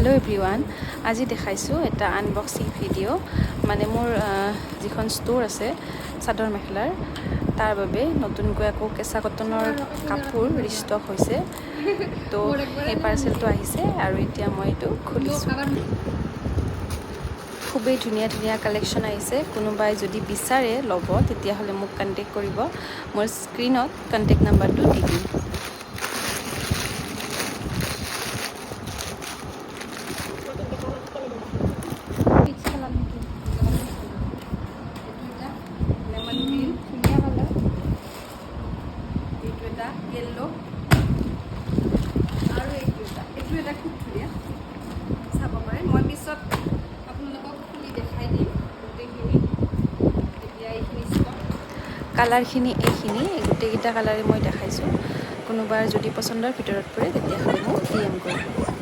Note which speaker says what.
Speaker 1: hello everyone আজি দেখাইছো এটা আনবক্সিং ভিডিও মানে মোৰ যিখন ষ্ট'ৰ আছে চাদৰ মেখেলাৰ তাৰ বাবে নতুনকৈ আকৌ কেঁচা কটনৰ কাপোৰ ৰিষ্টক হৈছে তো এই পাৰ্সেলটো আহিছে আৰু এতিয়া মই এইটো খুলিছো খুবেই ধুনীয়া ধুনীয়া কালেকশ্যন আহিছে কোনোবাই যদি বিচাৰে ল'ব তেতিয়া হলে মোক কন্টাক্ট কৰিব মোৰ স্ক্ৰিনত কন্টাক্ট নাম্বাৰটো দি দিম येलो আৰু এইটো এটা খুব ধুনীয়া চাব পাৰে মই পিছত আপোনালোকক খুলি দেখাই দিম গোটেইখিনি এতিয়া এইখিনি ষ্টক কালাৰখিনি এইখিনি গোটেইকেইটা কালাৰে মই দেখাইছোঁ কোনোবাৰ যদি পচন্দৰ ভিতৰত পৰে তেতিয়াহ'লে মোক DM কৰিব